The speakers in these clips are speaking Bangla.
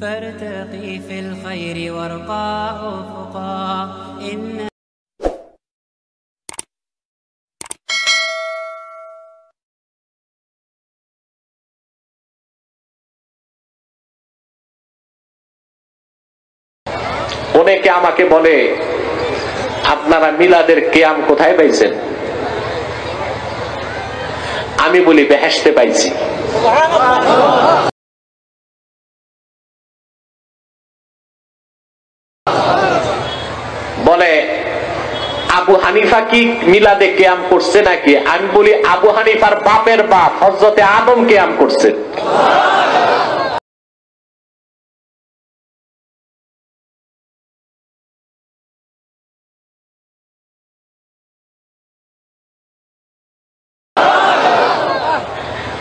فارتقي في الخير وارقى أفقا অনেকে আমাকে বলে আপনারা মিলাদের কিয়াম কোথায় পাইছেন? আমি বলি বেহেশতে পাইছি। বলে আবু হানিফা কি মিলাদে কিয়াম করছে নাকি? আমি বলি আবু হানিফার বাপের বাপ হযরতে আদম কিয়াম করছে।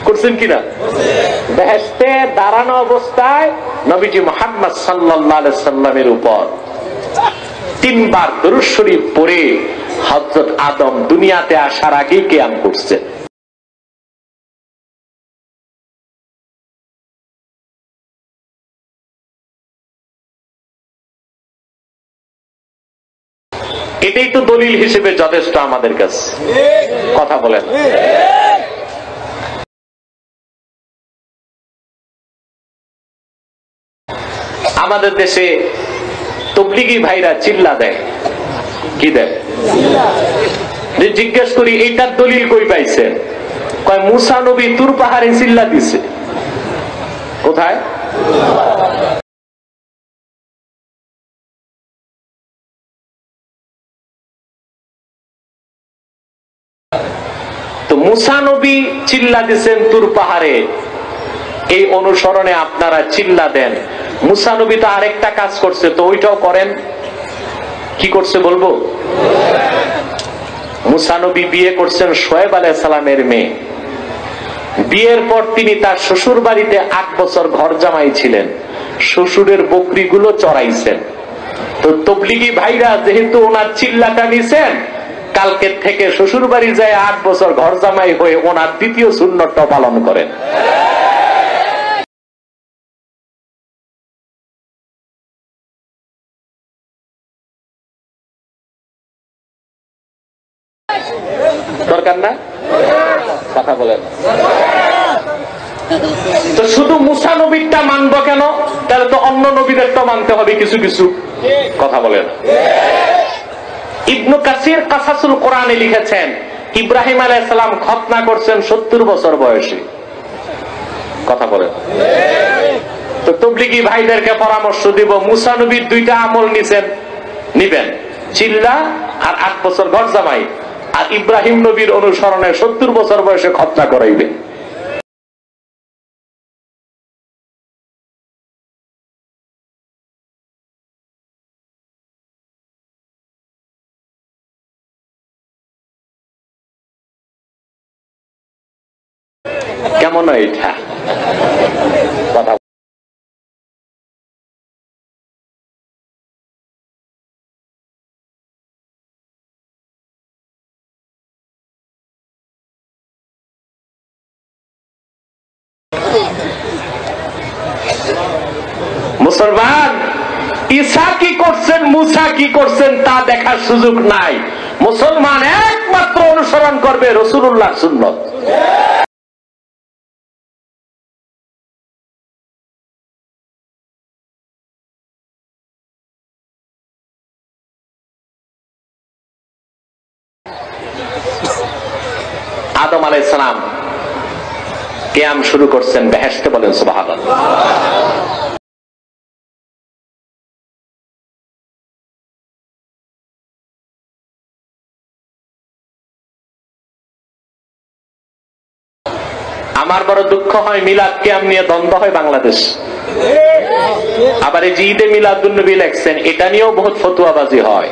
করছেন কিনা? বেহেশতে দাঁড়ানো অবস্থায় নবীজি মুহাম্মদ সাল্লাল্লাহু আলাইহি সাল্লামের উপর 3 বার দরুদ শরীফ পড়ে হযরত আদম দুনিয়াতে আসার আগেই কিয়াম করছে। এটাই তো দলিল হিসেবে যথেষ্ট আমাদের কাছে। কথা বলেন। আমাদের দেশে তবলিগি ভাইরা চিল্লা দেয়, কি দেয়? জিজ্ঞেস করি এইটার দলিল কই পাইছেন? কয় মুসা নবী তুর পাহাড়ে চিল্লা দিছে। কোথায়? তো মুসা নবী চিল্লা দিছেন তুর পাহাড়ে, এই অনুসরণে আপনারা চিল্লা দেন। মুসা নবী তো আরেকটা কাজ করছে, তো ওইটাও করেন। কি করছে বলবো? মুসা নবী বিয়ে করছেন শোয়েব আলাইহিস সালামের মেয়ে। বিয়ের পর তিনি তার শ্বশুর বাড়িতে 8 বছর ঘর জামাই ছিলেন, শ্বশুরের বকরিগুলো চড়াইছেন। তো তবলিগি ভাইরা যেহেতু ওনার চিল্লাটা নিছেন, কালকে থেকে শ্বশুর বাড়ি যায় 8 বছর ঘর জামাই হয়ে ওনার দ্বিতীয় সুন্নতটা পালন করেন। দরকার না? কথা বলেন। তো শুধু মুসা নবীরটা মানবো কেন? তাহলে তো অন্য নবীদেরটা মানতে হবে কিছু কিছু। কথা বলেন। ইবনে কাসির কাসাসুল কোরআনে লিখেছেন ইব্রাহিম আলাইহিস সালাম খতনা করছেন 70 বছর বয়সে। কথা বলেন। তো তবলিগি ভাইদেরকে পরামর্শ দিব, মুসা নবীর 2টা আমল নিবেন, চিল্লা আর 8 বছর ঘর জামাই, আর ইব্রাহিম নবীর অনুসরণে 70 বছর বয়সে খতনা করাইবে। কেমন এটা কথা? মুসলমান ঈসা কি করছেন, মুসা কি করছেন তা দেখার সুযোগ নাই। মুসলমান একমাত্র অনুসরণ করবে রাসূলুল্লাহর সুন্নাত। আদম আলাইহিস সালাম কিয়াম শুরু করছেন বেহেশতে, বলেন সুবহানাল্লাহ। আমার বড় দুঃখ হয় মিলাদ কিয়াম নিয়ে দ্বন্দ্ব হয় বাংলাদেশ। আবার এই যে ঈদে মিলাদুন নবী লেখছেন, এটা নিয়েও বহুত ফতোয়াবাজি হয়।